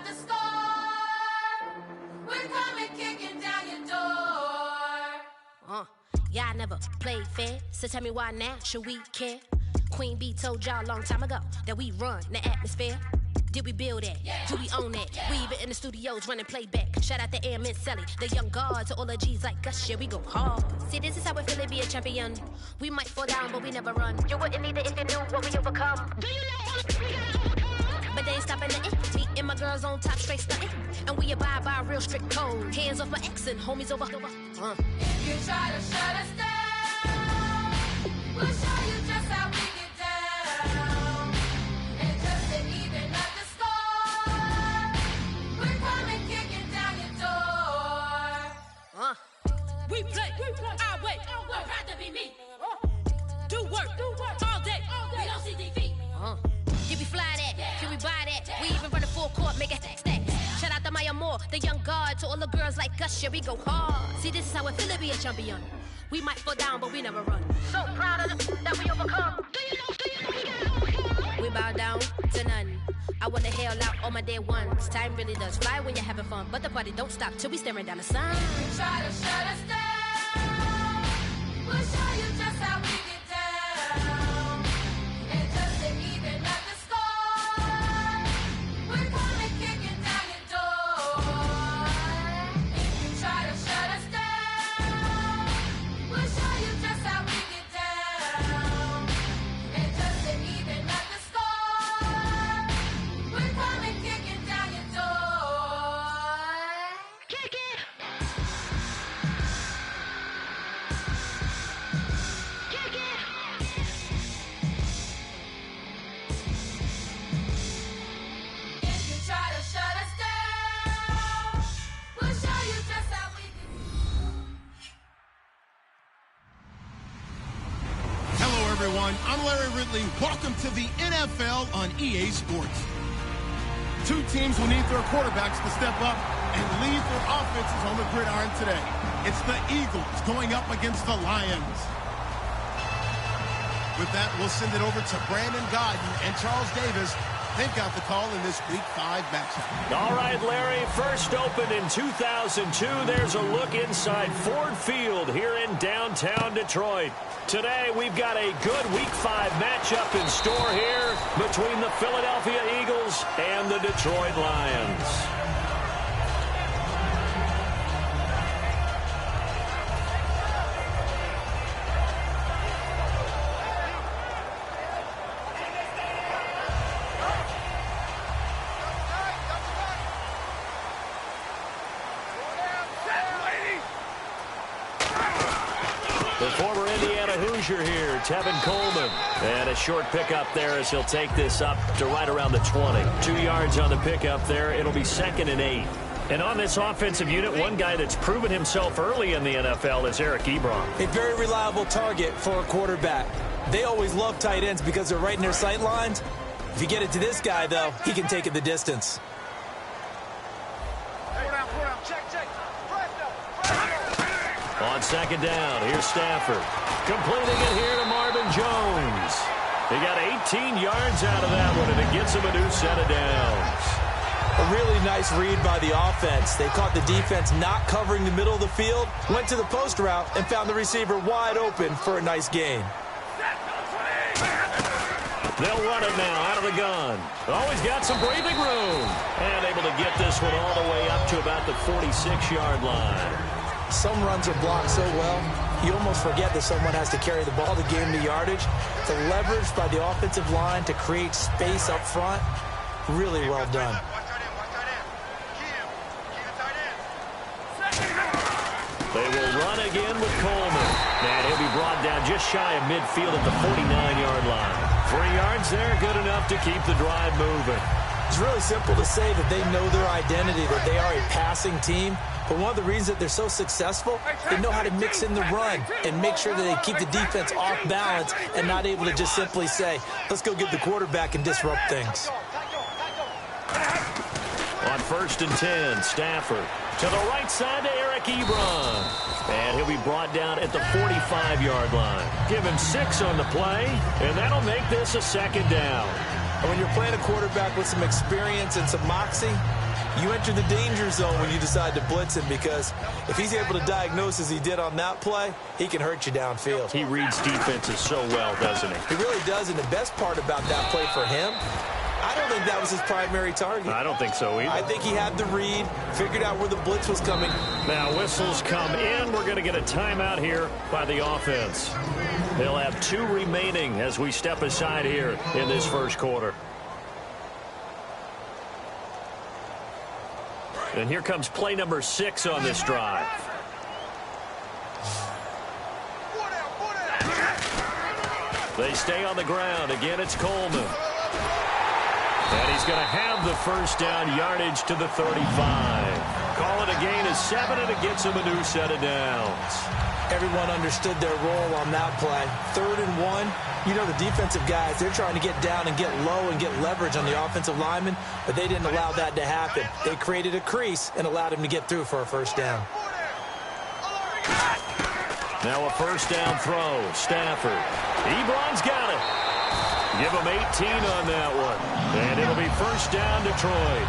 up the score. We're coming kicking down your door. Yeah, I never played fair, so tell me why now should we care? Queen B told y'all a long time ago that we run the atmosphere. Did we build it? Yeah. Do we own it? Yeah. We even in the studios running playback. Shout out to Airman Sally, the young guard, to all the G's like us. Yeah, we go hard. See, this is how we feel to be a champion. We might fall down, but we never run. You wouldn't need it if you knew what we overcome. Do you know what we gotta overcome? But they ain't stopping nothing. Me and my girls on top, straight stunting. And we abide by a real strict code. Hands off my ex and homies over. If you try to shut us down, we'll show you just how we get down. And just to even up the score, we're coming kicking down your door. We play our way. I'd rather be me. Do work all day. We don't see defeat. Can we fly that? Can we buy that? We even run a full court, make it stack. Shout out to Maya Moore, the young guard, to all the girls like us. Yeah, we go hard. See, this is how it feel to be a champion. We might fall down, but we never run. So proud of them that we overcome. Do you know we gotta overcome? We bow down to none. I wanna hail out all my dead ones. Time really does fly when you're having fun, but the party don't stop till we staring down the sun. You try to shut us down, we'll show you just how we get down. And just to even up the score, we're coming kicking down your door. If you try to shut us down, we'll show you just how we get down. And just to even up the score, we're coming kicking down your door. Kick it! Kick it! If you try to shut us down, we'll show you just how we Hello, everyone. I'm Larry Ridley. Welcome to the NFL on EA Sports. Two teams will need their quarterbacks to step up and lead their offenses on the gridiron today. It's the Eagles going up against the Lions. With that, we'll send it over to Brandon Godden and Charles Davis. They've got the call in this Week 5 matchup. All right, Larry, first opened in 2002. There's a look inside Ford Field here in downtown Detroit. Today, we've got a good Week 5 matchup in store here between the Philadelphia Eagles and the Detroit Lions. The former Indiana Hoosier here, Tevin Coleman. And a short pickup there as he'll take this up to right around the 20. 2 yards on the pickup there. It'll be 2nd and 8. And on this offensive unit, one guy that's proven himself early in the NFL is Eric Ebron. A very reliable target for a quarterback. They always love tight ends because they're right in their sight lines. If you get it to this guy, though, he can take it the distance. On 2nd down, here's Stafford. Completing it here to Marvin Jones. He got 18 yards out of that one, and it gets him a new set of downs. A really nice read by the offense. They caught the defense not covering the middle of the field, went to the post route, and found the receiver wide open for a nice gain. They'll run it now out of the gun. Always got some breathing room. And able to get this one all the way up to about the 46-yard line. Some runs are blocked so well, you almost forget that someone has to carry the ball to gain the yardage. The leverage by the offensive line to create space up front, really well done. They will run again with Coleman. And he'll be brought down just shy of midfield at the 49-yard line. 3 yards there, good enough to keep the drive moving. It's really simple to say that they know their identity, that they are a passing team. But one of the reasons that they're so successful, they know how to mix in the run and make sure that they keep the defense off balance and not able to just simply say, let's go get the quarterback and disrupt things. On 1st and 10, Stafford to the right side to Eric Ebron. And he'll be brought down at the 45-yard line. Give him 6 on the play, and that'll make this a 2nd down. And when you're playing a quarterback with some experience and some moxie, You enter the danger zone when you decide to blitz him, because if he's able to diagnose as he did on that play, he can hurt you downfield. He reads defenses so well, doesn't he? He really does, and the best part about that play for him, I don't think that was his primary target. I don't think so either. I think he had the read, figured out where the blitz was coming. Now whistles come in. We're going to get a timeout here by the offense. They'll have 2 remaining as we step aside here in this first quarter. And here comes play number 6 on this drive. They stay on the ground. Again, it's Coleman. And he's going to have the first down, yardage to the 35. Call it a gain of 7, and it gets him a new set of downs. Everyone understood their role on that play. 3rd and 1. You know, the defensive guys, they're trying to get down and get low and get leverage on the offensive lineman, but they didn't allow that to happen. They created a crease and allowed him to get through for a first down. Now a first down throw. Stafford. Ebron's got it. Give him 18 on that one. And it'll be first down, Detroit.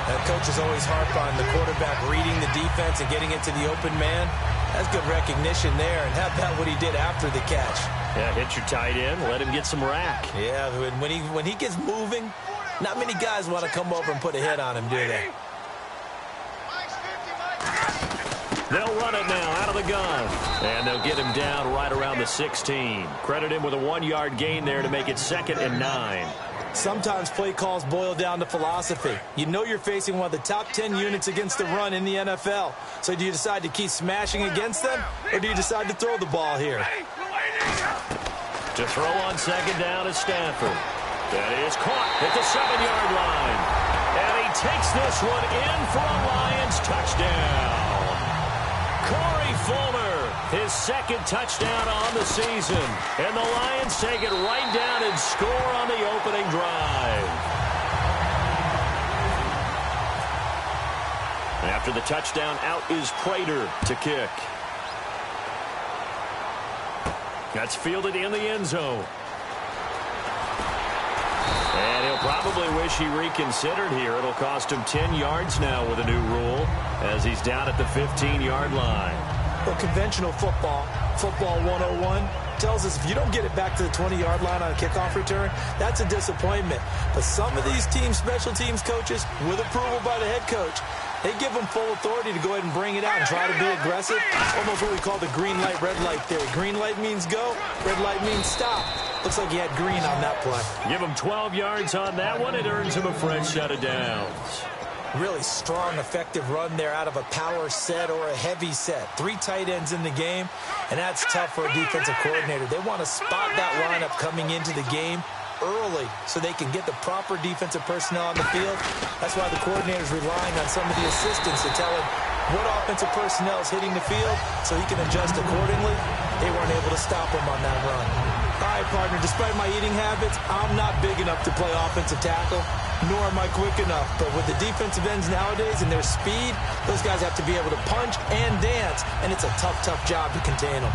That coach is always harp on the quarterback reading the defense and getting it to the open man. That's good recognition there. And how about what he did after the catch? Yeah, hit your tight end. Let him get some rack. Yeah, when he gets moving, not many guys want to come over and put a hit on him, do they? They'll run it now out of the gun. And they'll get him down right around the 16. Credit him with a 1-yard gain there to make it 2nd and 9. Sometimes play calls boil down to philosophy. You know you're facing one of the top 10 units against the run in the NFL. So do you decide to keep smashing against them, or do you decide to throw the ball here? To throw on 2nd down is Stafford. That is caught at the 7-yard line. And he takes this one in for a Lions touchdown. Corey Fulmer, his 2nd touchdown on the season. And the Lions take it right down and score on the opening drive. After the touchdown, out is Prater to kick. That's fielded in the end zone. And he'll probably wish he reconsidered here. It'll cost him 10 yards now with a new rule as he's down at the 15-yard line. Well, conventional football 101, tells us if you don't get it back to the 20-yard line on a kickoff return, that's a disappointment. But some of these teams, special teams coaches, with approval by the head coach, they give them full authority to go ahead and bring it out and try to be aggressive. Almost what we call the green light, red light theory. Green light means go, red light means stop. Looks like he had green on that play. Give him 12 yards on that one. It earns him a fresh set of downs. Really strong, effective run there out of a power set or a heavy set. 3 tight ends in the game, and that's tough for a defensive coordinator. They want to spot that lineup coming into the game early so they can get the proper defensive personnel on the field. That's why the coordinator's relying on some of the assistants to tell him what offensive personnel is hitting the field so he can adjust accordingly. They weren't able to stop him on that run. All right, partner, despite my eating habits, I'm not big enough to play offensive tackle, nor am I quick enough. But with the defensive ends nowadays and their speed, those guys have to be able to punch and dance, and it's a tough, tough job to contain them.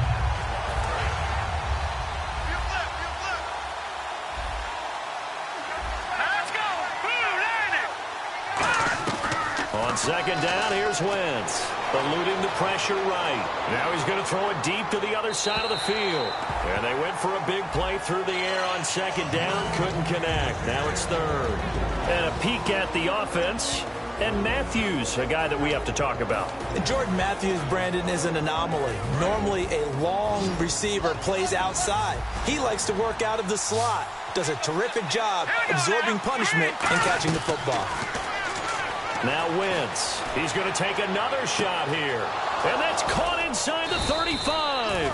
On 2nd down, here's Wentz. Eluding the pressure right. Now he's going to throw it deep to the other side of the field. And they went for a big play through the air on 2nd down. Couldn't connect. Now it's 3rd. And a peek at the offense. And Matthews, a guy that we have to talk about. And Jordan Matthews, Brandon, is an anomaly. Normally a long receiver plays outside. He likes to work out of the slot. Does a terrific job absorbing punishment and catching the football. Now Wentz. He's going to take another shot here. And that's caught inside the 35.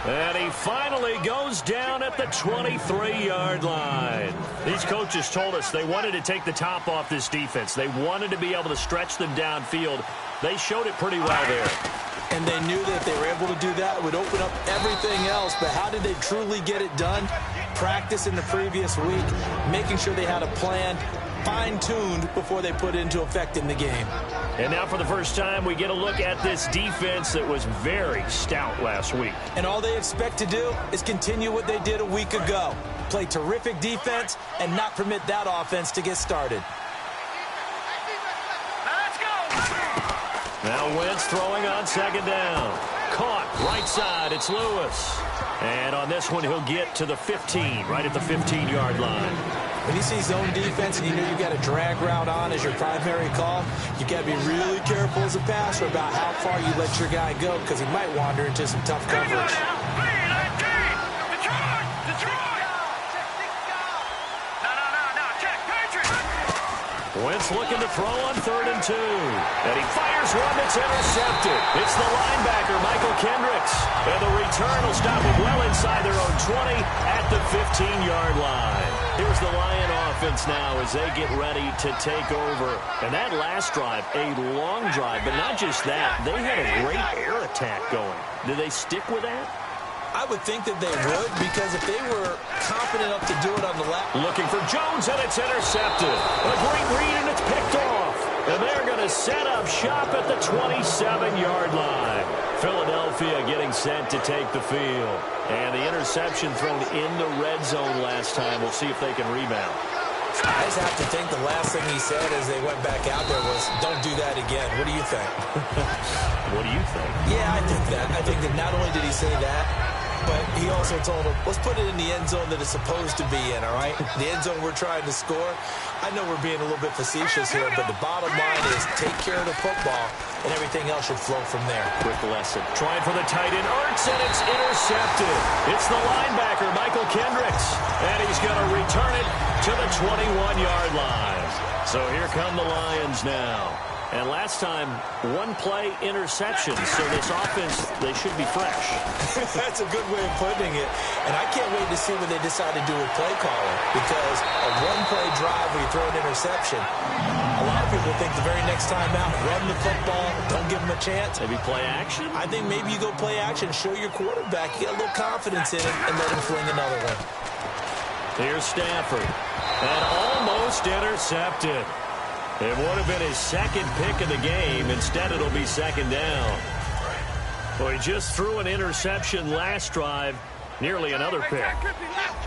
And he finally goes down at the 23-yard line. These coaches told us they wanted to take the top off this defense. They wanted to be able to stretch them downfield. They showed it pretty well there. And they knew that if they were able to do that, it would open up everything else. But how did they truly get it done? Practice in the previous week, making sure they had a plan, fine-tuned before they put it into effect in the game. And now for the first time, we get a look at this defense that was very stout last week. And all they expect to do is continue what they did a week ago. Play terrific defense and not permit that offense to get started. Now Wentz throwing on second down. Caught right side. It's Lewis. And on this one, he'll get to the 15, right at the 15-yard line. When you see zone defense and you know you've got a drag route on as your primary call, you got to be really careful as a passer about how far you let your guy go because he might wander into some tough coverage. Wentz looking to throw on 3rd and 2. And he fires one that's intercepted. It's the linebacker, Michael Kendricks. And the return will stop him well inside their own 20 at the 15-yard line. Here's the Lion offense now as they get ready to take over. And that last drive, a long drive, but not just that. They had a great air attack going. Did they stick with that? I would think that they would because if they were confident enough to do it on the left. Looking for Jones, and it's intercepted. A great read, and it's picked off. And they're going to set up shop at the 27-yard line. Philadelphia getting set to take the field. And the interception thrown in the red zone last time. We'll see if they can rebound. I just have to think the last thing he said as they went back out there was, don't do that again. What do you think? What do you think? Yeah, I think that. I think that not only did he say that, but he also told him, let's put it in the end zone that it's supposed to be in, all right? The end zone we're trying to score. I know we're being a little bit facetious here, but the bottom line is take care of the football, and everything else should flow from there. Quick lesson. Trying for the tight end, Ertz, and it's intercepted. It's the linebacker, Michael Kendricks, and he's going to return it to the 21-yard line. So here come the Lions now. And last time, one-play interception. So this offense, they should be fresh. That's a good way of putting it. And I can't wait to see what they decide to do with play calling. Because a one-play drive where you throw an interception, a lot of people think the very next time out, run the football, don't give them a chance. Maybe play action? I think maybe you go play action, show your quarterback, you get a little confidence in him, and let him fling another one. Here's Stafford. And almost intercepted. It would have been his second pick of the game. Instead, it'll be second down. Well, he just threw an interception last drive. Nearly another pick.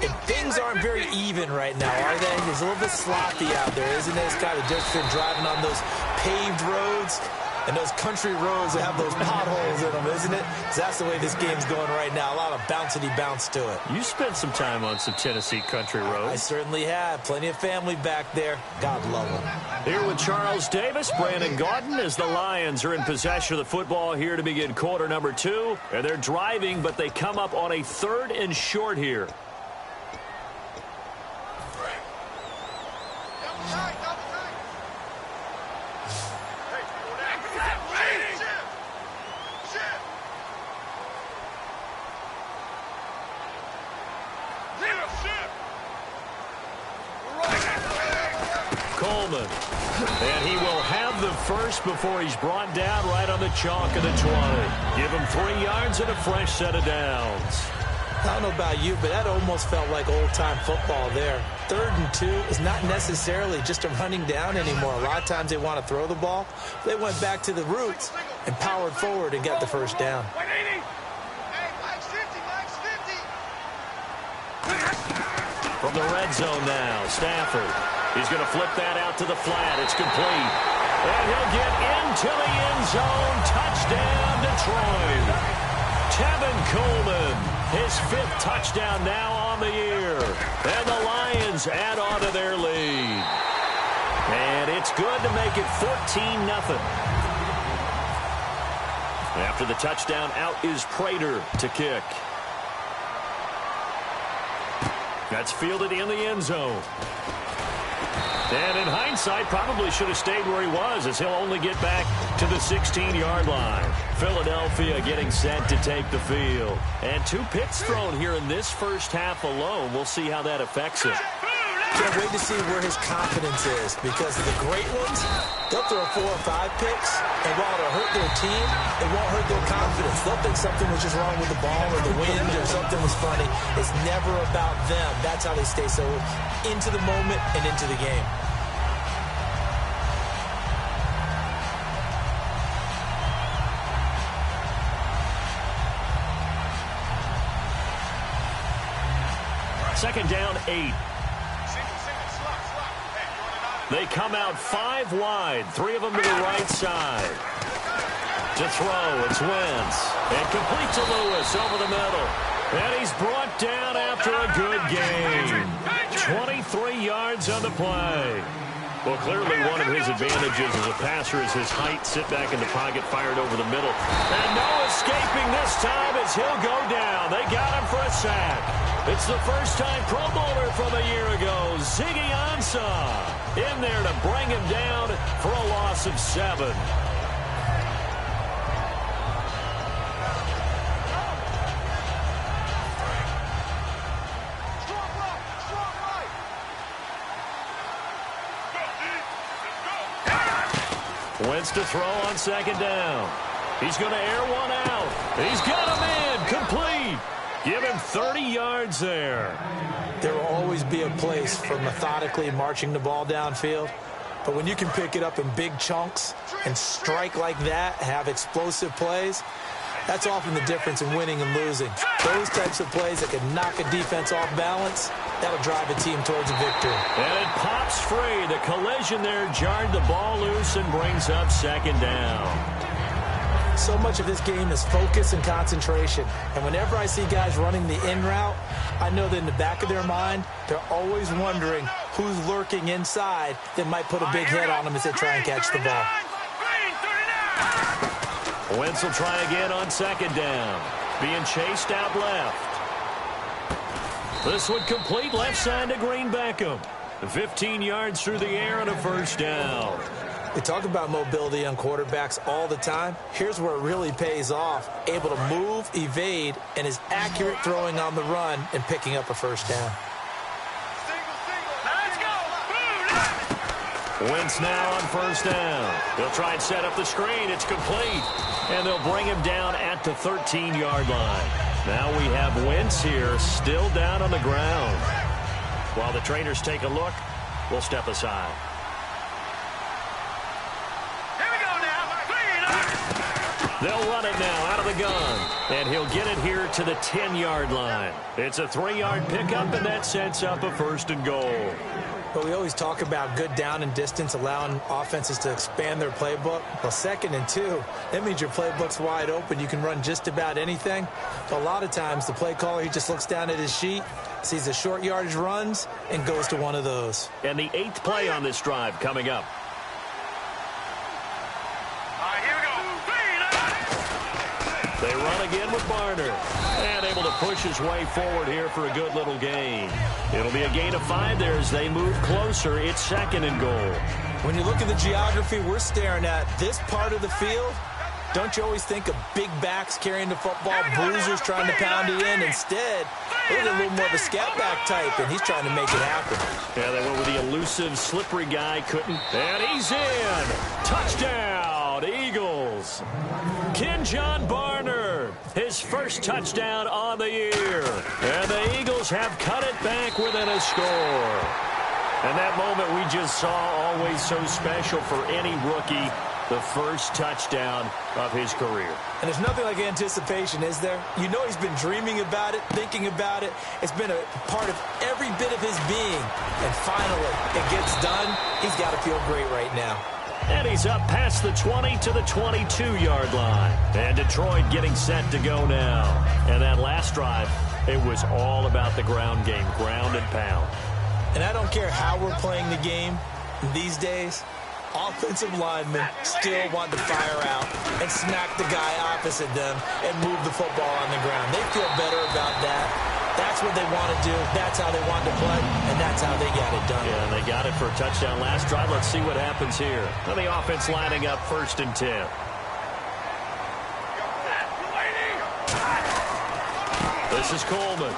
And things aren't very even right now, are they? It's a little bit sloppy out there, isn't it? It's kind of different driving on those paved roads and those country roads that have those potholes in them, isn't it? So that's the way this game's going right now. A lot of bouncy bounce to it. You spent some time on some Tennessee country roads. I certainly have. Plenty of family back there. God love them. Here with Charles Davis, Brandon Gaudin, as the Lions are in possession of the football here to begin quarter number 2. And they're driving, but they come up on a 3rd and short here. Coleman, and he will have the first before he's brought down right on the chalk of the 20. Give him 3 yards and a fresh set of downs. I don't know about you, but that almost felt like old-time football there. 3rd and 2 is not necessarily just a running down anymore. A lot of times they want to throw the ball. They went back to the roots and powered forward and got the first down. From the red zone now, Stafford. He's going to flip that out to the flat. It's complete. And he'll get into the end zone. Touchdown, Detroit. Tevin Coleman, his 5th touchdown now on the year. And the Lions add on to their lead. And it's good to make it 14-0. After the touchdown, out is Prater to kick. That's fielded in the end zone. And in hindsight, probably should have stayed where he was, as he'll only get back to the 16-yard line. Philadelphia getting set to take the field. And 2 picks thrown here in this first half alone. We'll see how that affects him. Can't wait to see where his confidence is, because the great ones, they'll throw 4 or 5 picks, and while it'll hurt their team, it won't hurt their confidence. They'll think something was just wrong with the ball or the wind or something was funny. It's never about them. That's how they stay so into the moment and into the game. Second down, 8. They come out 5 wide, 3 of them to the right side. To throw, it's Wentz. And complete to Lewis over the middle. And he's brought down after a good game. 23 yards on the play. Well, clearly one of his advantages as a passer is his height. Sit back in the pocket, fired over the middle. And no escaping this time as he'll go down. They got him for a sack. It's the first time Pro Bowler from a year ago, Ziggy Ansah, in there to bring him down for a loss of 7. Wentz to throw on second down. He's going to air one out. He's got him in. Complete. Give him 30 yards there. There will always be a place for methodically marching the ball downfield. But when you can pick it up in big chunks and strike like that, have explosive plays, that's often the difference in winning and losing. Those types of plays that can knock a defense off balance, that'll drive a team towards a victory. And it pops free. The collision there jarred the ball loose and brings up second down. So much of this game is focus and concentration. And whenever I see guys running the in route, I know that in the back of their mind, they're always wondering who's lurking inside that might put a big hit on them as they try and catch the ball. Wentz will try again on second down. Being chased out left. This one complete left side to Green Beckham. 15 yards through the air and a first down. We talk about mobility on quarterbacks all the time. Here's where it really pays off. Able to move, evade, and is accurate throwing on the run and picking up a first down. Wentz now on first down. They'll try and set up the screen. It's complete. And they'll bring him down at the 13-yard line. Now we have Wentz here still down on the ground. While the trainers take a look, we'll step aside. They'll run it now out of the gun. And he'll get it here to the 10-yard line. It's a 3-yard pickup, and that sets up a first and goal. But we always talk about good down and distance, allowing offenses to expand their playbook. Well, 2nd and 2, that means your playbook's wide open. You can run just about anything. But a lot of times, the play caller, he just looks down at his sheet, sees the short yardage runs, and goes to one of those. And the 8th play on this drive coming up. They run again with Barner. And able to push his way forward here for a good little gain. It'll be a gain of 5 there as they move closer. It's 2nd and goal. When you look at the geography we're staring at, this part of the field, don't you always think of big backs carrying the football, bruisers trying to pound it in? Instead, look at a little more of a scat back type, and he's trying to make it happen. Yeah, they went with the elusive, slippery guy. Couldn't. And he's in. Touchdown, Eagles. Kenjon Barner, his first touchdown on the year. And the Eagles have cut it back within a score. And that moment we just saw, always so special for any rookie, the first touchdown of his career. And there's nothing like anticipation, is there? You know he's been dreaming about it, thinking about it. It's been a part of every bit of his being. And finally, it gets done. He's got to feel great right now. And he's up past the 20 to the 22-yard line. And Detroit getting set to go now. And that last drive, it was all about the ground game, ground and pound. And I don't care how we're playing the game these days, offensive linemen still want to fire out and smack the guy opposite them and move the football on the ground. They feel better about that. That's what they want to do. That's how they want to play, and that's how they got it done. Yeah, and they got it for a touchdown last drive. Let's see what happens here. And the offense lining up 1st and 10. This is Coleman.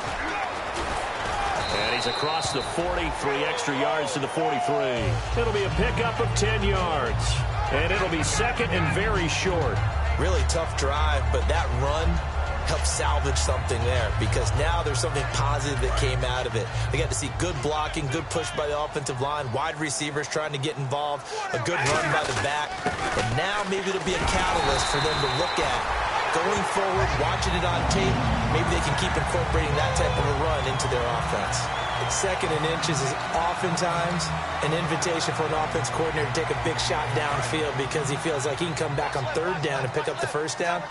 And he's across the 40, 3 extra yards to the 43. It'll be a pickup of 10 yards. And it'll be 2nd and very short. Really tough drive, but that run help salvage something there, because now there's something positive that came out of it. They got to see good blocking, good push by the offensive line, wide receivers trying to get involved, a good run by the back, and now maybe it'll be a catalyst for them to look at going forward, watching it on tape. Maybe they can keep incorporating that type of a run into their offense. Second and inches is oftentimes an invitation for an offense coordinator to take a big shot downfield because he feels like he can come back on third down and pick up the first down.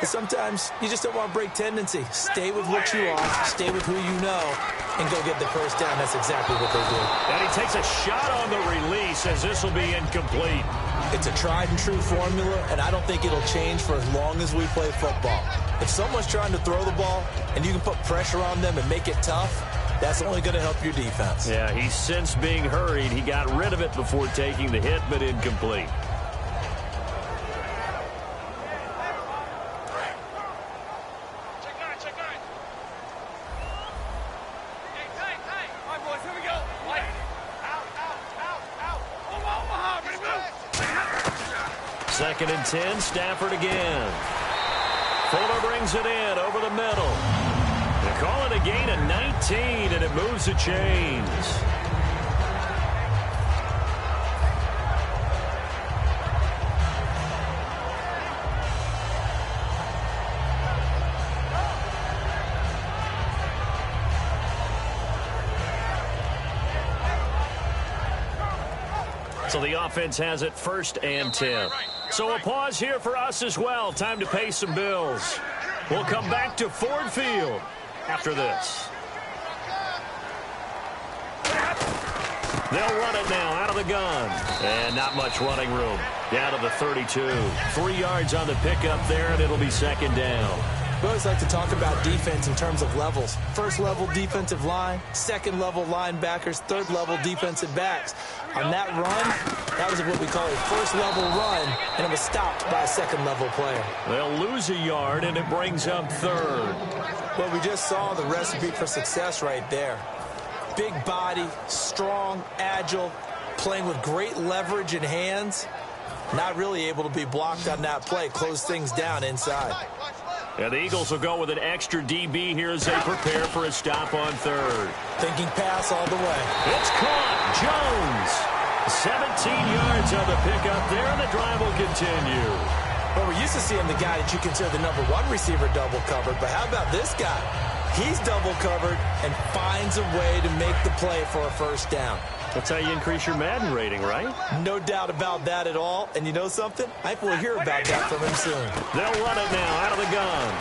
But sometimes you just don't want to break tendency. Stay with what you are, stay with who you know, and go get the first down. That's exactly what they do. And he takes a shot on the release as this will be incomplete. It's a tried-and-true formula, and I don't think it'll change for as long as we play football. If someone's trying to throw the ball and you can put pressure on them and make it tough, that's only going to help your defense. Yeah, he's since being hurried. He got rid of it before taking the hit, but incomplete. Second and 10, Stafford again. Fuller brings it in over the middle. They call it a gain of 19, and it moves the chains. So the offense has it first and 10. So a pause here for us as well. Time to pay some bills. We'll come back to Ford Field after this. They'll run it now out of the gun. And not much running room. Down to the 32. 3 yards on the pickup there, and it'll be second down. We always like to talk about defense in terms of levels. First level defensive line, second level linebackers, third level defensive backs. On that run, that was what we call a first level run, and it was stopped by a second level player. They'll lose a yard, and it brings up third. Well, we just saw the recipe for success right there. Big body, strong, agile, playing with great leverage in hands. Not really able to be blocked on that play, close things down inside. And the Eagles will go with an extra DB here as they prepare for a stop on third. Thinking pass all the way. It's caught. Jones. 17 yards on the pickup there, and the drive will continue. Well, we're used to seeing the guy that you consider the number one receiver double covered, but how about this guy? He's double covered and finds a way to make the play for a first down. That's how you increase your Madden rating, right? No doubt about that at all. And you know something? I think we'll hear about that from him soon. They'll run it now out of the gun.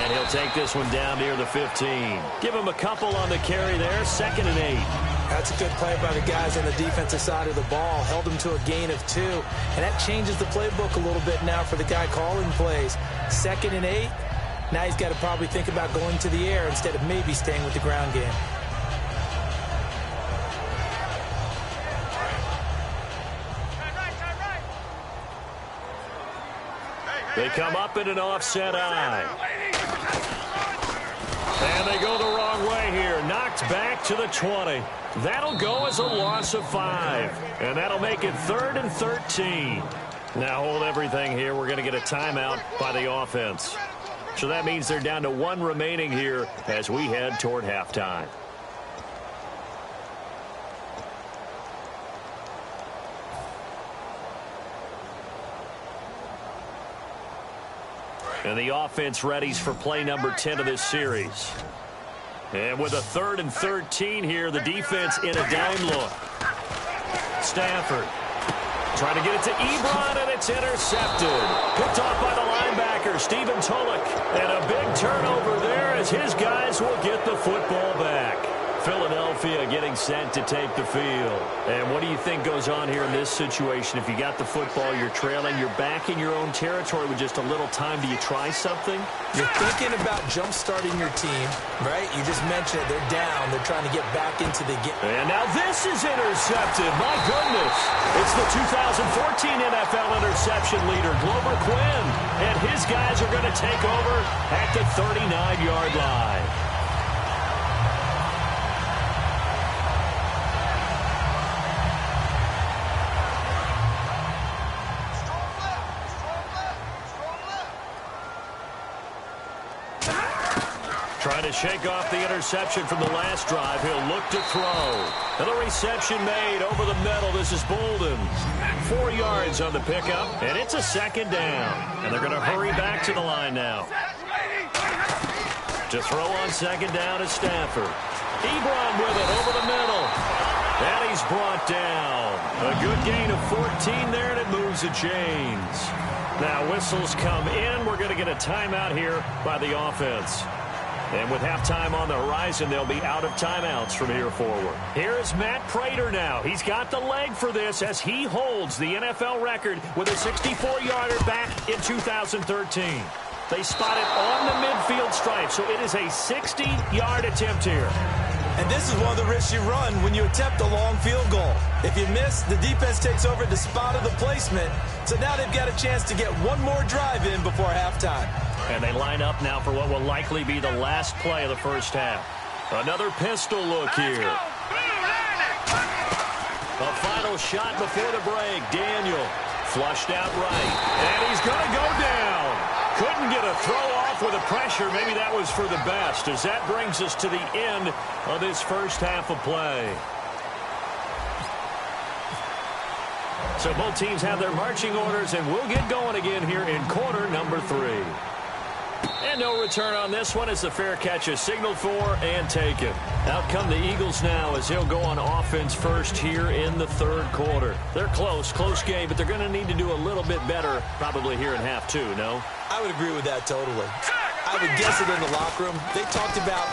And he'll take this one down near the 15. Give him a couple on the carry there. 2nd and 8. That's a good play by the guys on the defensive side of the ball. Held him to a gain of 2. And that changes the playbook a little bit now for the guy calling plays. 2nd and 8. Now he's got to probably think about going to the air instead of maybe staying with the ground game. They come up in an offset eye. And they go the wrong way here. Knocked back to the 20. That'll go as a loss of 5. And that'll make it 3rd and 13. Now hold everything here. We're going to get a timeout by the offense. So that means they're down to 1 remaining here as we head toward halftime. And the offense readies for play number 10 of this series. And with a 3rd and 13 here, the defense in a dime look. Stafford trying to get it to Ebron, and it's intercepted. Picked off by the linebacker, Stephen Tulloch. And a big turnover there as his guys will get the football back. Philadelphia getting set to take the field. And what do you think goes on here in this situation? If you got the football, you're trailing, you're back in your own territory with just a little time. Do you try something? You're thinking about jump-starting your team, right? You just mentioned it. They're down. They're trying to get back into the game. And now this is intercepted. My goodness. It's the 2014 NFL interception leader, Glover Quinn. And his guys are going to take over at the 39-yard line. Trying to shake off the interception from the last drive. He'll look to throw. And the reception made over the middle. This is Bolden. 4 yards on the pickup, and it's a 2nd down. And they're going to hurry back to the line now. To throw on 2nd down is Stafford. Ebron with it brought down. A good gain of 14 there, and it moves the chains. Now whistles come in. We're going to get a timeout here by the offense. And with halftime on the horizon, they'll be out of timeouts from here forward. Here's Matt Prater now. He's got the leg for this as he holds the NFL record with a 64-yarder back in 2013. They spot it on the midfield stripe, so it is a 60-yard attempt here. And this is one of the risks you run when you attempt a long field goal. If you miss, the defense takes over at the spot of the placement. So now they've got a chance to get one more drive in before halftime. And they line up now for what will likely be the last play of the first half. Another pistol look here. A final shot before the break. Daniel flushed out right. And he's going to go down. Couldn't get a throw off with the pressure. Maybe that was for the best, as that brings us to the end of this first half of play. So both teams have their marching orders, and we'll get going again here in quarter number 3. And no return on this one as the fair catch is signaled for and taken. Out come the Eagles now as he'll go on offense first here in the third quarter. They're close game, but they're going to need to do a little bit better probably here in half 2, no? I would agree with that totally. I would guess it in the locker room. They talked about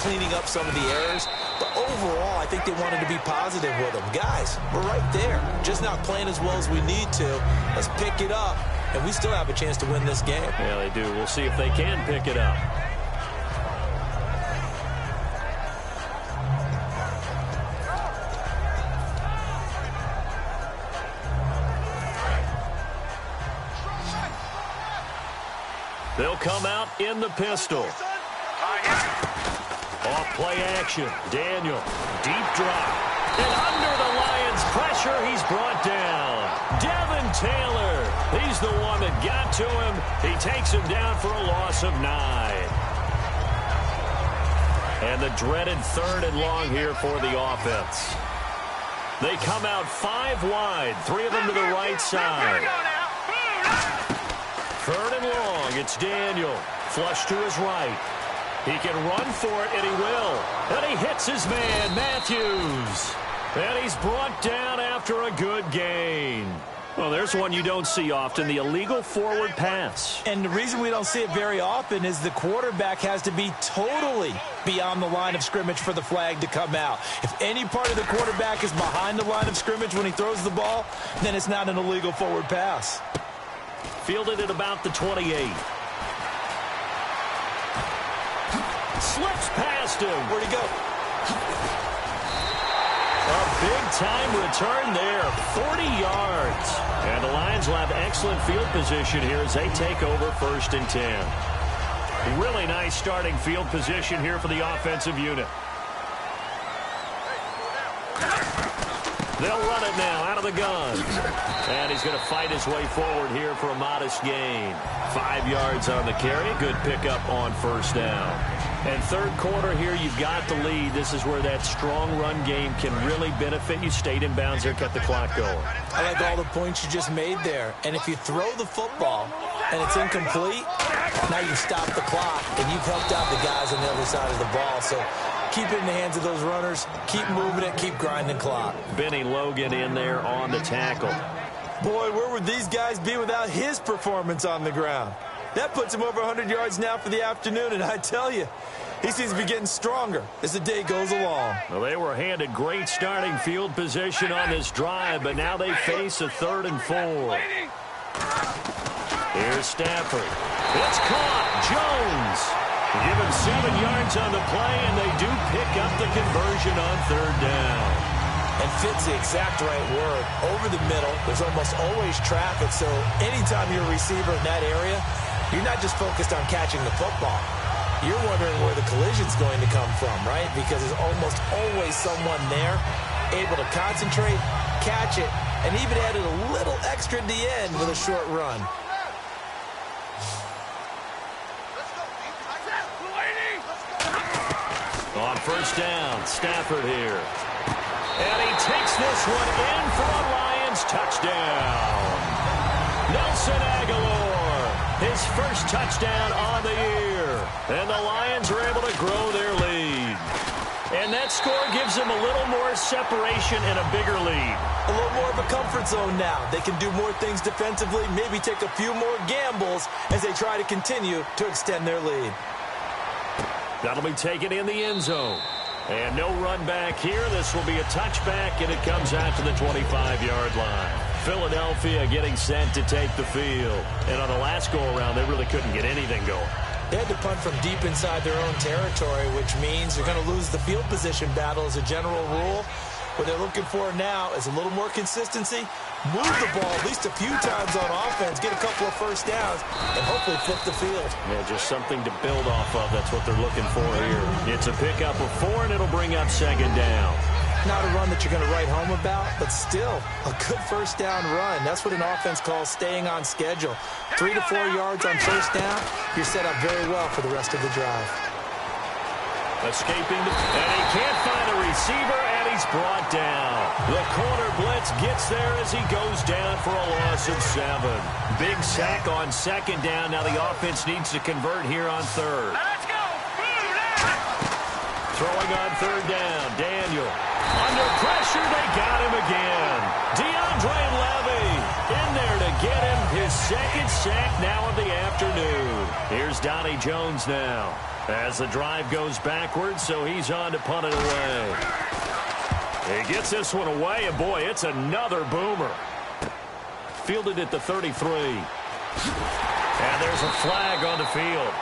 cleaning up some of the errors, but overall, I think they wanted to be positive with them. Guys, we're right there. Just not playing as well as we need to. Let's pick it up, and we still have a chance to win this game. Yeah, they do. We'll see if they can pick it up. They'll come out in the pistol. Off play action. Daniel, deep drop. And under the Lions' pressure, he's brought down. Devin Taylor, he's the one that got to him. He takes him down for a loss of 9. And the dreaded 3rd and long here for the offense. They come out 5 wide, 3 of them to the right side. 3rd and long, it's Daniel. Flush to his right. He can run for it, and he will. And he hits his man, Matthews. And he's brought down after a good gain. Well, there's one you don't see often, the illegal forward pass. And the reason we don't see it very often is the quarterback has to be totally beyond the line of scrimmage for the flag to come out. If any part of the quarterback is behind the line of scrimmage when he throws the ball, then it's not an illegal forward pass. Fielded at about the 28. Slips past him. Where'd he go? A big-time return there, 40 yards. And the Lions will have excellent field position here as they take over 1st and 10. Really nice starting field position here for the offensive unit. They'll run it now out of the gun. And he's going to fight his way forward here for a modest gain. 5 yards on the carry. Good pickup on 1st down. And 3rd quarter here, you've got the lead. This is where that strong run game can really benefit you. Stayed in bounds there, kept the clock going. I like all the points you just made there. And if you throw the football and it's incomplete, now you stop the clock, and you've helped out the guys on the other side of the ball. So keep it in the hands of those runners. Keep moving it. Keep grinding clock. Benny Logan in there on the tackle. Boy, where would these guys be without his performance on the ground? That puts him over 100 yards now for the afternoon, and I tell you, he seems to be getting stronger as the day goes along. Well, they were handed great starting field position on this drive, but now they face a 3rd and 4. Here's Stafford. It's caught. Jones. Give him 7 yards on the play, and they do pick up the conversion on 3rd down. And fits the exact right word. Over the middle, there's almost always traffic, so anytime you're a receiver in that area, you're not just focused on catching the football. You're wondering where the collision's going to come from, right? Because there's almost always someone there able to concentrate, catch it, and even added a little extra at the end with a short run. On 1st down, Stafford here. And he takes this one in for a Lions touchdown. Nelson Aguilar, his first touchdown on the year. And the Lions are able to grow their lead. And that score gives them a little more separation and a bigger lead. A little more of a comfort zone now. They can do more things defensively, maybe take a few more gambles as they try to continue to extend their lead. That'll be taken in the end zone. And no run back here. This will be a touchback, and it comes out to the 25-yard line. Philadelphia getting set to take the field. And on the last go-around, they really couldn't get anything going. They had to punt from deep inside their own territory, which means they're going to lose the field position battle as a general rule. What they're looking for now is a little more consistency, move the ball at least a few times on offense, get a couple of first downs, and hopefully flip the field. Yeah, just something to build off of. That's what they're looking for here. It's a pickup of 4, and it'll bring up second down. Not a run that you're going to write home about, but still a good first down run. That's what an offense calls staying on schedule. 3 to 4 yards on first down, you're set up very well for the rest of the drive. Escaping, and he can't find a receiver, and he's brought down. The corner blitz gets there as he goes down for a loss of 7. Big sack on second down. Now the offense needs to convert here on third. Let's go! Throwing on third down, Daniel. Under pressure, they got him again. DeAndre Levy in there to get him his second sack now of the afternoon. Here's Donnie Jones now as the drive goes backwards, so he's on to punt it away. He gets this one away, and boy, it's another boomer. Fielded at the 33. And there's a flag on the field.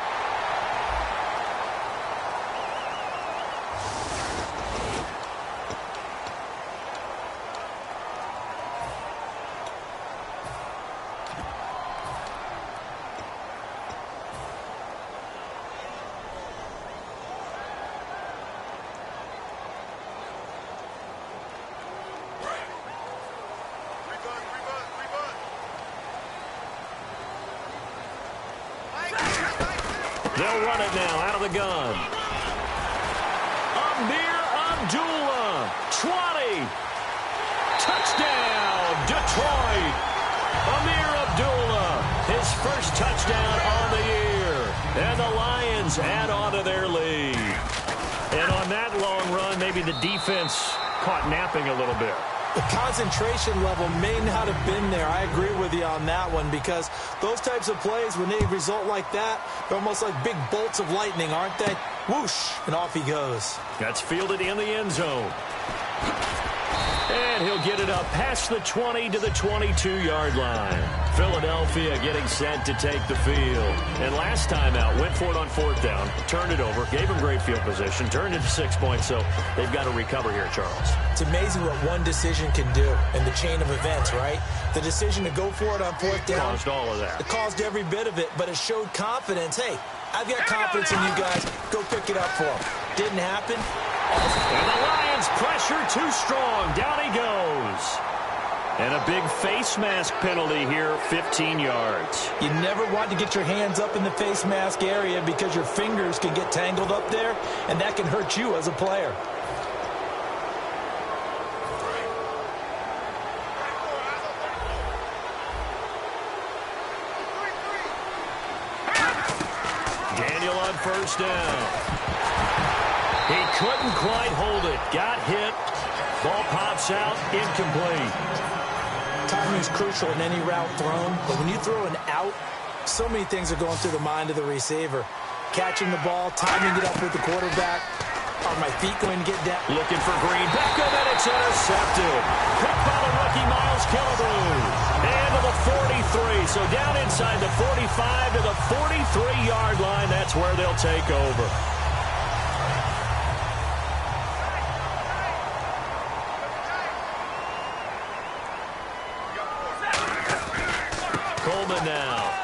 They'll run it now out of the gun. Amir Abdullah, 20. Touchdown, Detroit. Amir Abdullah, his first touchdown on the year. And the Lions add on to their lead. And on that long run, maybe the defense caught napping a little bit. The concentration level may not have been there. I agree with you on that one, because those types of plays, when they result like that, they're almost like big bolts of lightning, aren't they? Whoosh, and off he goes. That's fielded in the end zone. And he'll get it up past the 20 to the 22-yard line. Philadelphia getting set to take the field. And last time out, went for it on fourth down, turned it over, gave him great field position, turned it to 6 points, so they've got to recover here, Charles. It's amazing what one decision can do in the chain of events, right? The decision to go for it on fourth down. Caused all of that. It caused every bit of it, but it showed confidence. Hey, I've got confidence in you guys. Go pick it up for them. Didn't happen. And the Lions pressure too strong. Down he goes. And a big face mask penalty here, 15 yards. You never want to get your hands up in the face mask area because your fingers can get tangled up there, and that can hurt you as a player. Daniel on first down. He couldn't quite hold it. Got hit. Ball pops out. Incomplete. Timing is crucial in any route thrown, but when you throw an out, so many things are going through the mind of the receiver. Catching the ball, timing it up with the quarterback. Are my feet going to get down? Looking for Green. Beckham, and it's intercepted. Caught by the rookie Miles Killebrew. And to the 43. So down inside the 45 to the 43-yard line. That's where they'll take over. Coleman now.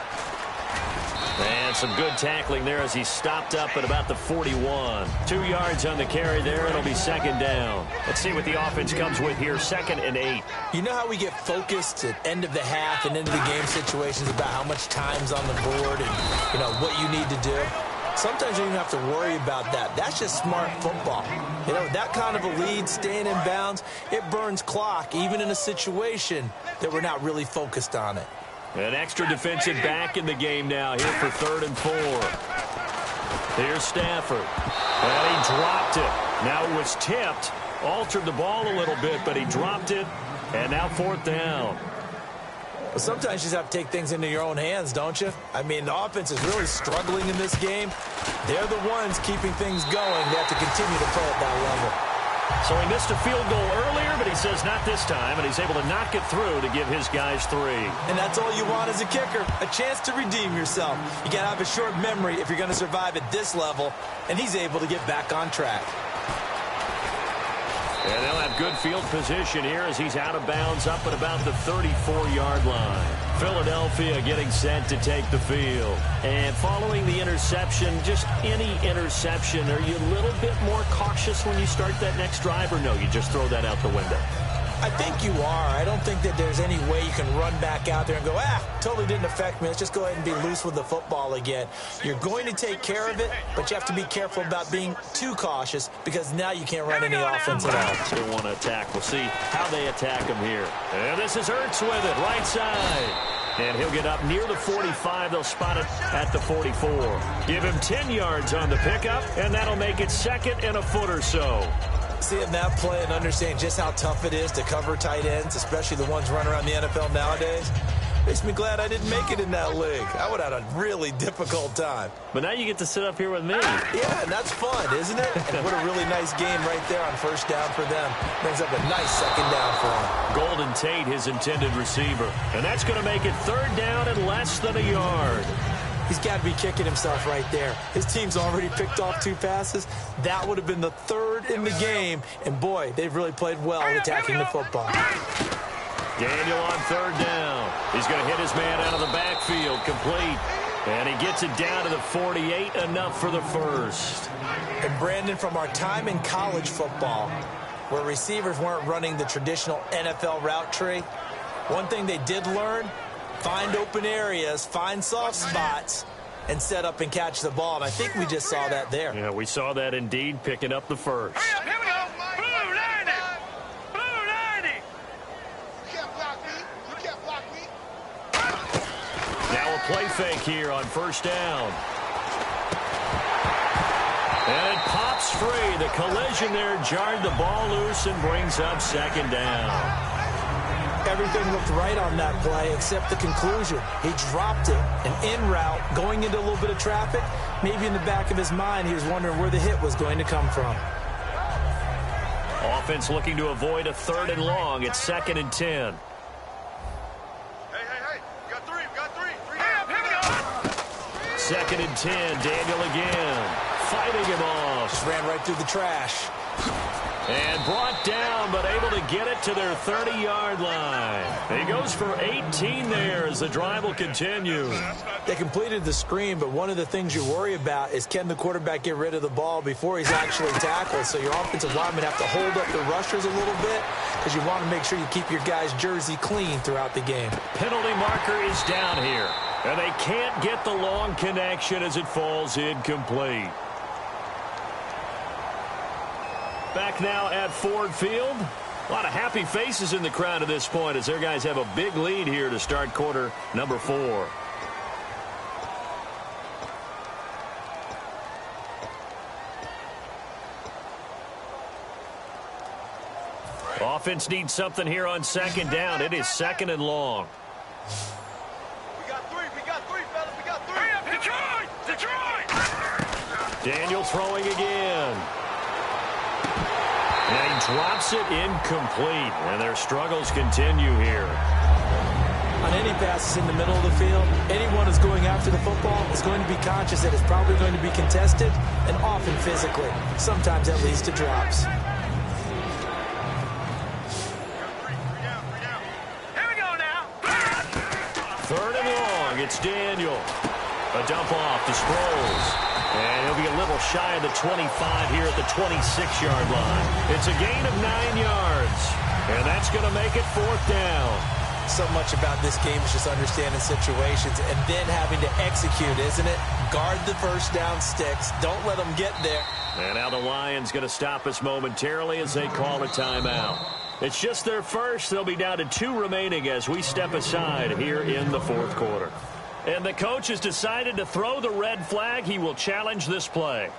And some good tackling there as he stopped up at about the 41. 2 yards on the carry there. It'll be second down. Let's see what the offense comes with here. 2nd and 8. You know how we get focused at end of the half and into the game situations about how much time's on the board and, you know, what you need to do? Sometimes you don't even have to worry about that. That's just smart football. You know, that kind of a lead, staying in bounds, it burns clock, even in a situation that we're not really focused on it. An extra defensive back in the game now here for 3rd and 4. Here's Stafford. And he dropped it. Now it was tipped, altered the ball a little bit, but he dropped it, and now 4th down. Well, sometimes you just have to take things into your own hands, don't you? I mean, the offense is really struggling in this game. They're the ones keeping things going. They have to continue to play at that level. So he missed a field goal earlier, but he says not this time, and he's able to knock it through to give his guys 3. And that's all you want as a kicker, a chance to redeem yourself. You got to have a short memory if you're going to survive at this level, and he's able to get back on track. And they'll have good field position here as he's out of bounds up at about the 34-yard line. Philadelphia getting set to take the field. And following the interception, just any interception, are you a little bit more cautious when you start that next drive, or no, you just throw that out the window? I think you are. I don't think that there's any way you can run back out there and go, totally didn't affect me. Let's just go ahead and be loose with the football again. You're going to take care of it, but you have to be careful about being too cautious because now you can't run any offense at all. They want to attack. We'll see how they attack him here. And this is Ertz with it, right side. And he'll get up near the 45. They'll spot it at the 44. Give him 10 yards on the pickup, and that'll make it 2nd and a foot or so. Seeing that play and understanding just how tough it is to cover tight ends, especially the ones running around the NFL nowadays, makes me glad I didn't make it in that league. I would have had a really difficult time. But now you get to sit up here with me. Yeah, and that's fun, isn't it? And what a really nice game right there on 1st down for them. Brings up a nice 2nd down for them. Golden Tate, his intended receiver. And that's going to make it 3rd down and less than a yard. He's got to be kicking himself right there. His team's already picked off 2 passes. That would have been the 3rd in the game. And, boy, they've really played well attacking the football. Daniel on 3rd down. He's going to hit his man out of the backfield, complete. And he gets it down to the 48, enough for the 1st. And, Brandon, from our time in college football, where receivers weren't running the traditional NFL route tree, one thing they did learn, find open areas, find soft spots, and set up and catch the ball. And I think we just saw that there. Yeah, we saw that indeed, picking up the 1st. Here we go. Blue 90. Blue 90. You can't block me. You can't block me. Now a play fake here on 1st down. And it pops free. The collision there jarred the ball loose and brings up 2nd down. Everything looked right on that play except the conclusion. He dropped it, an in route, going into a little bit of traffic. Maybe in the back of his mind, he was wondering where the hit was going to come from. Offense looking to avoid a 3rd and long. It's 2nd and 10. Hey. We got 3. We got 3. 3 down. Here we go. 2nd and 10. Daniel again. Fighting him off. Just ran right through the trash. And brought down, but able to get it to their 30-yard line. He goes for 18 there as the drive will continue. They completed the screen, but one of the things you worry about is can the quarterback get rid of the ball before he's actually tackled. So your offensive linemen have to hold up the rushers a little bit because you want to make sure you keep your guy's jersey clean throughout the game. Penalty marker is down here. And they can't get the long connection as it falls incomplete. Back now at Ford Field. A lot of happy faces in the crowd at this point as their guys have a big lead here to start quarter number 4. Offense needs something here on 2nd down. It is 2nd and long. We got 3. We got 3, fellas. We got 3. Hurry up, Detroit. Daniel throwing again. And he drops it incomplete. And their struggles continue here. On any passes in the middle of the field, anyone who's going after the football is going to be conscious that it's probably going to be contested and often physically. Sometimes that leads to drops. Here we go now. 3rd and long. It's Daniel. A dump off to Sproles. And he'll be a little shy of the 25 here at the 26-yard line. It's a gain of 9 yards. And that's going to make it 4th down. So much about this game is just understanding situations and then having to execute, isn't it? Guard the 1st down sticks. Don't let them get there. And now the Lions going to stop us momentarily as they call a timeout. It's just their first. They'll be down to 2 remaining as we step aside here in the 4th quarter. And the coach has decided to throw the red flag. He will challenge this play.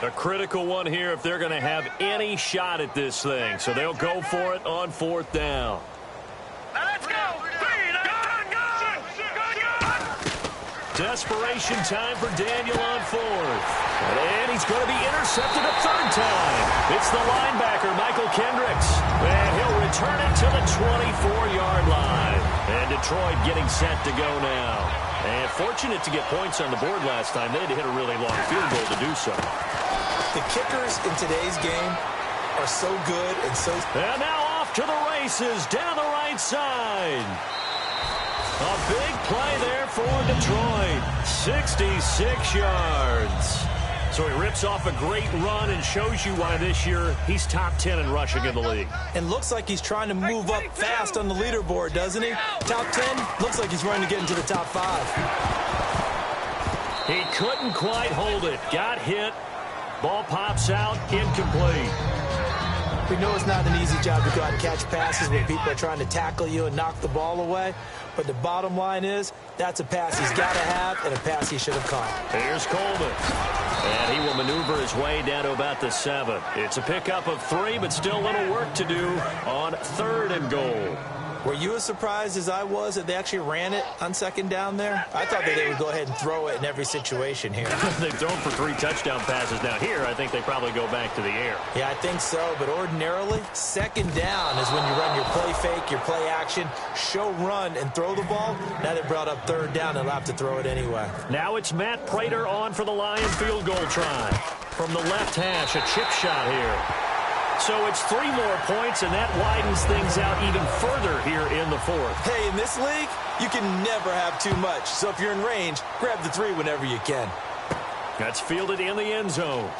A critical one here if they're going to have any shot at this thing. So they'll go for it on 4th down. Let's go. Desperation time for Daniel on 4th. And he's going to be intercepted a 3rd time. It's the linebacker, Michael Kendricks. And he'll return it to the 24-yard line. And Detroit getting set to go now. And fortunate to get points on the board last time. They had to hit a really long field goal to do so. The kickers in today's game are so good and so... And now off to the races down the right side. A big play there for Detroit. 66 yards. So he rips off a great run and shows you why this year he's top 10 in rushing in the league. And looks like he's trying to move up fast on the leaderboard, doesn't he? Top 10, looks like he's running to get into the top 5. He couldn't quite hold it. Got hit. Ball pops out. Incomplete. We know it's not an easy job to go out and catch passes when people are trying to tackle you and knock the ball away. But the bottom line is, that's a pass he's got to have and a pass he should have caught. Here's Coleman. And he will maneuver his way down to about the 7. It's a pickup of 3, but still a little work to do on 3rd and goal. Were you as surprised as I was that they actually ran it on 2nd down there? I thought that they would go ahead and throw it in every situation here. They've thrown for 3 touchdown passes. Now here, I think they probably go back to the air. Yeah, I think so, but ordinarily, 2nd down is when you run your play fake, your play action, show run, and throw the ball. Now they brought up 3rd down, and they'll have to throw it anyway. Now it's Matt Prater on for the Lion field goal try. From the left hash, a chip shot here. So it's 3 more points, and that widens things out even further here in the 4th. Hey, in this league, you can never have too much. So if you're in range, grab the 3 whenever you can. That's fielded in the end zone.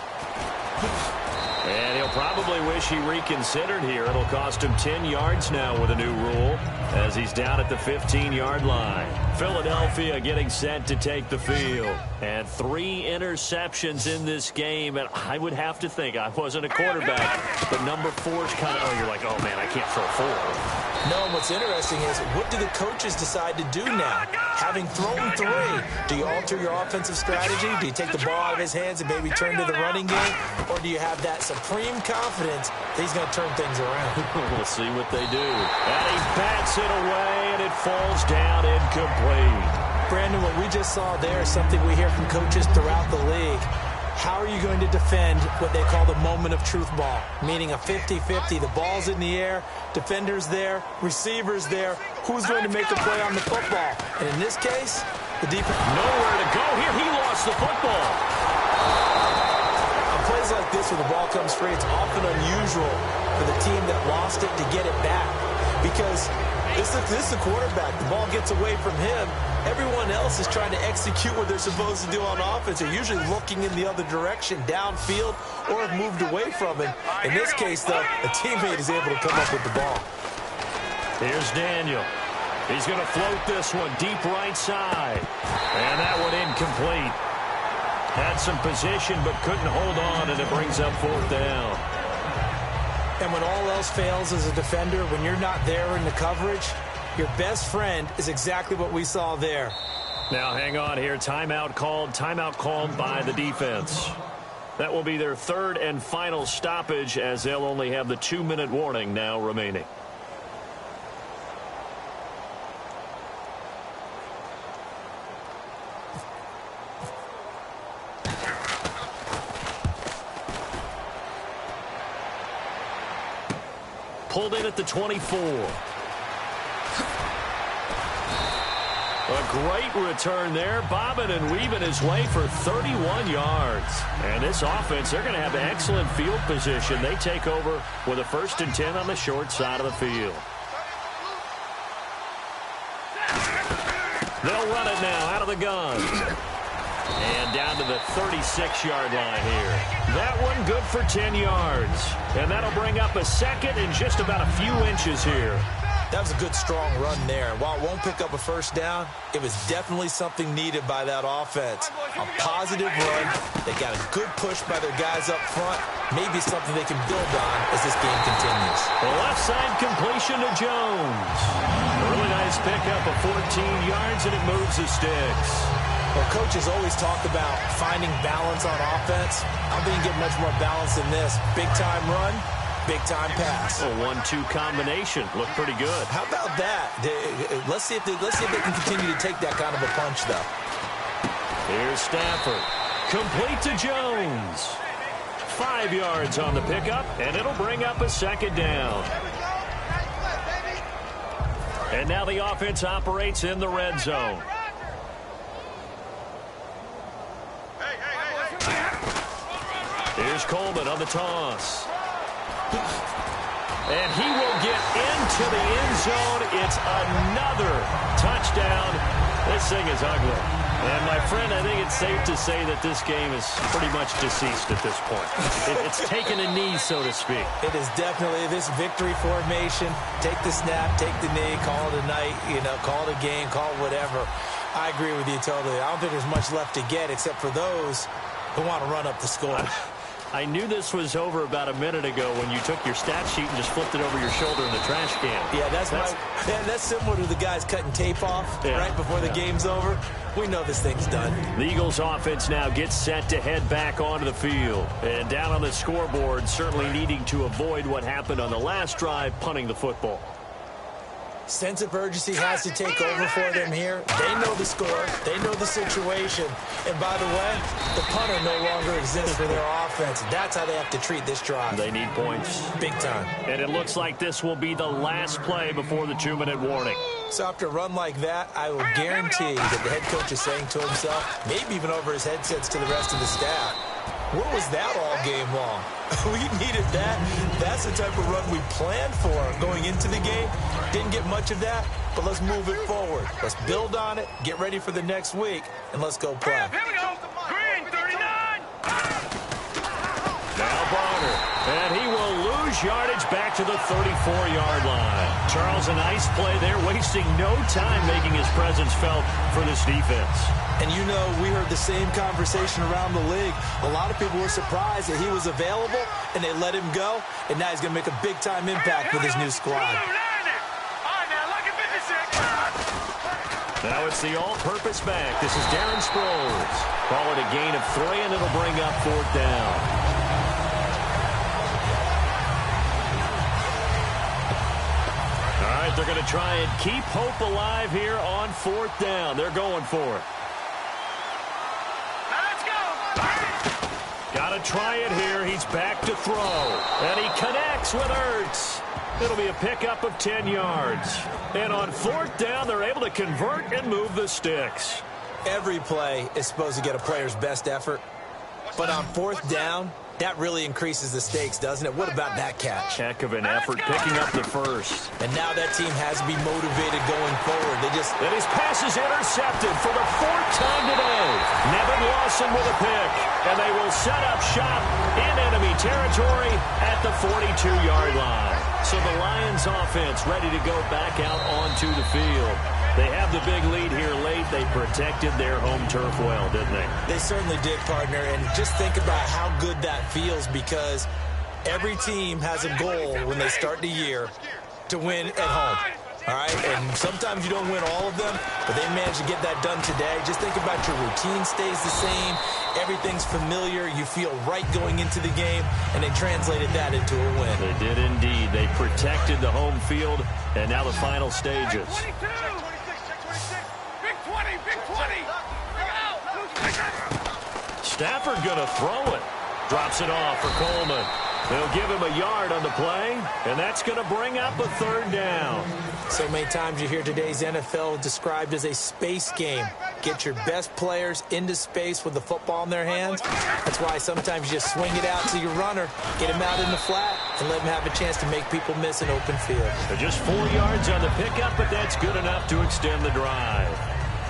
And he'll probably wish he reconsidered here. It'll cost him 10 yards now with a new rule as he's down at the 15-yard line. Philadelphia getting set to take the field. And 3 interceptions in this game. And I would have to think, I wasn't a quarterback, but number 4 is kind of, oh, you're like, oh, man, I can't throw 4. No, and what's interesting is, what do the coaches decide to do now? Having thrown 3, do you alter your offensive strategy? Do you take the ball out of his hands and maybe turn to the running game? Or do you have that supreme confidence that he's going to turn things around? We'll see what they do. And he bats it away, and it falls down incomplete. Brandon, what we just saw there is something we hear from coaches throughout the league. How are you going to defend what they call the moment of truth ball? Meaning a 50-50, the ball's in the air, defenders there, receivers there. Who's going to make the play on the football? And in this case, the defense... Nowhere to go here. He lost the football. On plays like this where the ball comes free, it's often unusual for the team that lost it to get it back. Because this is the quarterback. The ball gets away from him. Everyone else is trying to execute what they're supposed to do on offense. They're usually looking in the other direction, downfield, or have moved away from him. In this case, though, a teammate is able to come up with the ball. Here's Daniel. He's going to float this one deep right side. And that one incomplete. Had some position, but couldn't hold on, and it brings up 4th down. And when all else fails as a defender, when you're not there in the coverage, your best friend is exactly what we saw there. Now hang on here. Timeout called by the defense. That will be their 3rd and final stoppage as they'll only have the 2-minute warning now remaining. Pulled in at the 24. A great return there, bobbing and weaving his way for 31 yards. And this offense, they're going to have excellent field position. They take over with a 1st and 10 on the short side of the field. They'll run it now out of the gun. And down to the 36-yard line here. That one good for 10 yards. And that'll bring up a 2nd and just about a few inches here. That was a good, strong run there. While it won't pick up a 1st down, it was definitely something needed by that offense. A positive run. They got a good push by their guys up front. Maybe something they can build on as this game continues. The left side completion to Jones. A really nice pickup of 14 yards, and it moves the sticks. Well, coaches always talk about finding balance on offense. I don't think you get much more balance than this. Big-time run, big-time pass. A 1-2 combination. Looked pretty good. How about that? Let's see if they can continue to take that kind of a punch, though. Here's Stafford. Complete to Jones. 5 yards on the pickup, and it'll bring up a second down. And now the offense operates in the red zone. Here's Coleman on the toss. And he will get into the end zone. It's another touchdown. This thing is ugly. And, my friend, I think it's safe to say that this game is pretty much deceased at this point. It's taken a knee, so to speak. It is definitely this victory formation. Take the snap, take the knee, call it a night, call it a game, call it whatever. I agree with you totally. I don't think there's much left to get except for those who want to run up the score. I knew this was over about a minute ago when you took your stat sheet and just flipped it over your shoulder in the trash can. Yeah, that's similar to the guys cutting tape off right before the game's over. We know this thing's done. The Eagles offense now gets set to head back onto the field. And down on the scoreboard, certainly needing to avoid what happened on the last drive, punting the football. Sense of urgency has to take over for them here. They know the score. They know the situation. And by the way, the punter no longer exists for their offense. That's how they have to treat this drive. They need points. Big time. And it looks like this will be the last play before the 2-minute warning. So after a run like that, I will guarantee that the head coach is saying to himself, maybe even over his headsets to the rest of the staff, where was that all game long? We needed that. That's the type of run we planned for going into the game. Didn't get much of that, but let's move it forward. Let's build on it, get ready for the next week, and let's go play. Here we go. Green, 39. Now Bonner, and he will lose yardage back to the 34-yard line. Charles, a nice play there, wasting no time making his presence felt for this defense. And we heard the same conversation around the league. A lot of people were surprised that he was available, and they let him go, and now he's going to make a big-time impact with his new squad. Now it's the all-purpose back. This is Darren Sproles. Call it a gain of 3, and it'll bring up 4th down. All right, they're going to try and keep hope alive here on 4th down. They're going for it. Let's go. Got to try it here. He's back to throw. And he connects with Ertz. It'll be a pickup of 10 yards. And on 4th down, they're able to convert and move the sticks. Every play is supposed to get a player's best effort. But on 4th down, that really increases the stakes, doesn't it? What about that catch? Heck of an effort picking up the first. And now that team has to be motivated going forward. And his pass is intercepted for the 4th time today. Nevin Lawson with a pick. And they will set up shop in enemy territory at the 42-yard line. So the Lions offense ready to go back out onto the field. They have the big lead here late. They protected their home turf well, didn't they? They certainly did, partner. And just think about how good that feels, because every team has a goal when they start the year to win at home. All right? And sometimes you don't win all of them, but they managed to get that done today. Just think about your routine stays the same. Everything's familiar. You feel right going into the game, and they translated that into a win. They did indeed. They protected the home field, and now the final stages. Big 20, big 20. Stafford going to throw it. Drops it off for Coleman. They'll give him a yard on the play, and that's going to bring up a 3rd down. So many times you hear today's NFL described as a space game. Get your best players into space with the football in their hands. That's why sometimes you just swing it out to your runner, get him out in the flat, and let him have a chance to make people miss an open field. They're just 4 yards on the pickup, but that's good enough to extend the drive.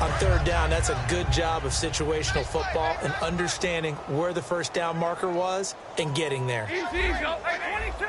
On 3rd down, that's a good job of situational football and understanding where the first down marker was and getting there. Easy, go. 22.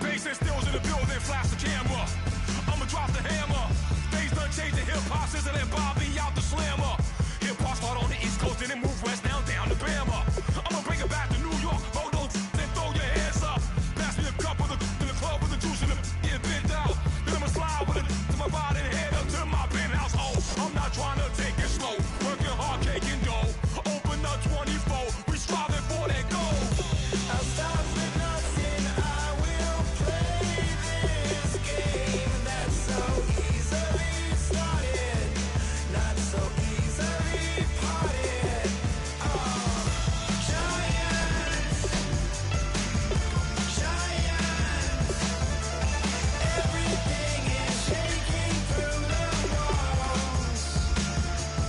Bass and stills in the building, flash the camera. I'ma drop the hammer. Things done changed, the hip-hop sizzle and Bobby out the slammer. Hip-hop start on the East Coast and then move west now down to Bama. I'ma bring it back to New York, hold those and throw your hands up. Pass me a cup of the in the club with the juice in the get bent out. Then I'ma slide with it to my body and head up to my penthouse. Oh, I'm not trying to take it slow, working hard, cake and dough. Open up 24, we striving for that goal. I'll stop for nothing, I will play this game that's so easily started, not so easily parted. Giants, everything is shaking through the walls.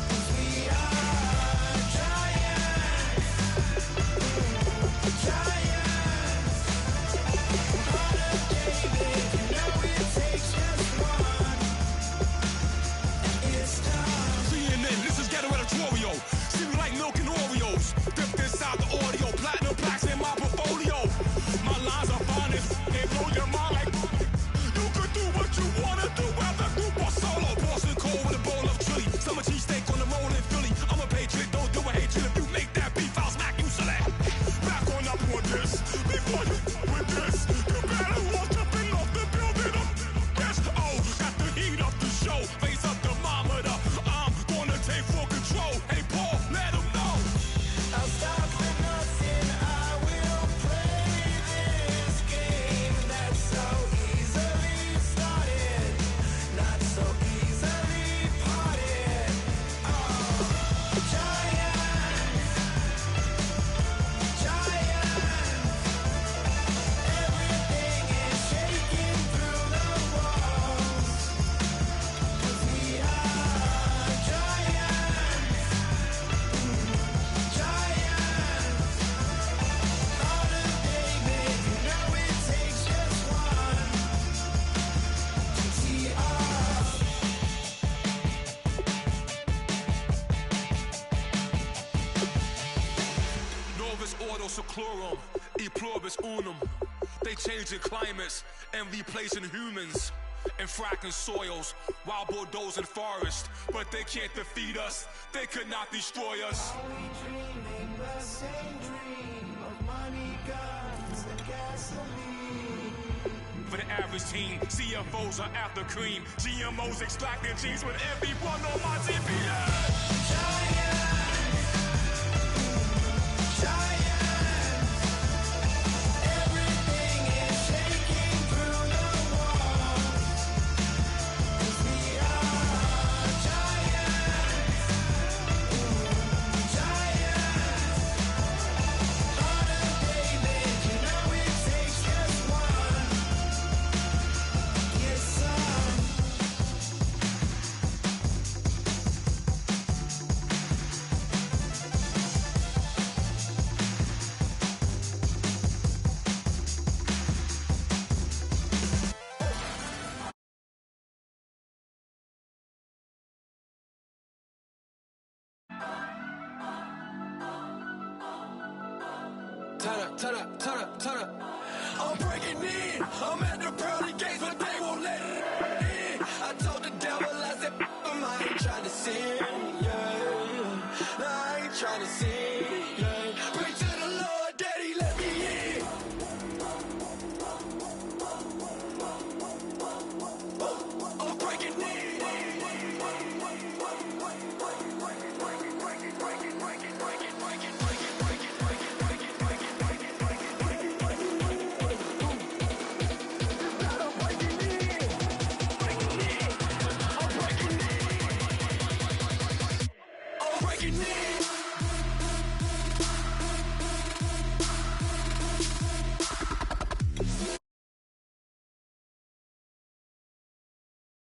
'Cause we are giants. Heart of David, you know it takes just one. It's time. CNN, this is Ghetto Editorial. See me like milk and Oreos. Dipped inside the audio, platinum plaques in my portfolio. My lines are finest, they blow your mind like you could do what you wanna do, whether group or solo. Boston cold with a bowl of chili. Summer cheesesteak on the roll in Philly. I'm a patriot, don't do a hatred. If you make that beef, I'll smack you select. Back on up on this, before you with this. You better walk up and off the building up. Yes, oh, got the heat up the show. Face up the thermometer. I'm gonna take full control. Hey, Paul, let him know. I'll stop for nothing, I will play this game that's so easily started, not so easily parted. Giants, everything is shaking through the walls. 'Cause we are giants. Heart of David, you know it takes just one. TR. Novus Ordo Seclorum, E Pluribus Unum. They changing climates and replacing humans and fracking soils while bulldozing forests. But they can't defeat us, they could not destroy us. Are we dreaming the same dream of money, guns, and gasoline? For the average team, CFOs are after cream. GMOs extracting genes with everyone on my GPS. Everything is shaking through the walls. 'Cause we are giants. Heart of David, you know it takes just one. Yes, son. Turn up. I'm breaking in. I'm at the pearly gates, but they won't let it in. I told the devil, I said, I ain't trying to sin, yeah. No, I ain't trying to sin, yeah. Pray to the Lord, Daddy, let me in. I'm breaking in. Breaking in.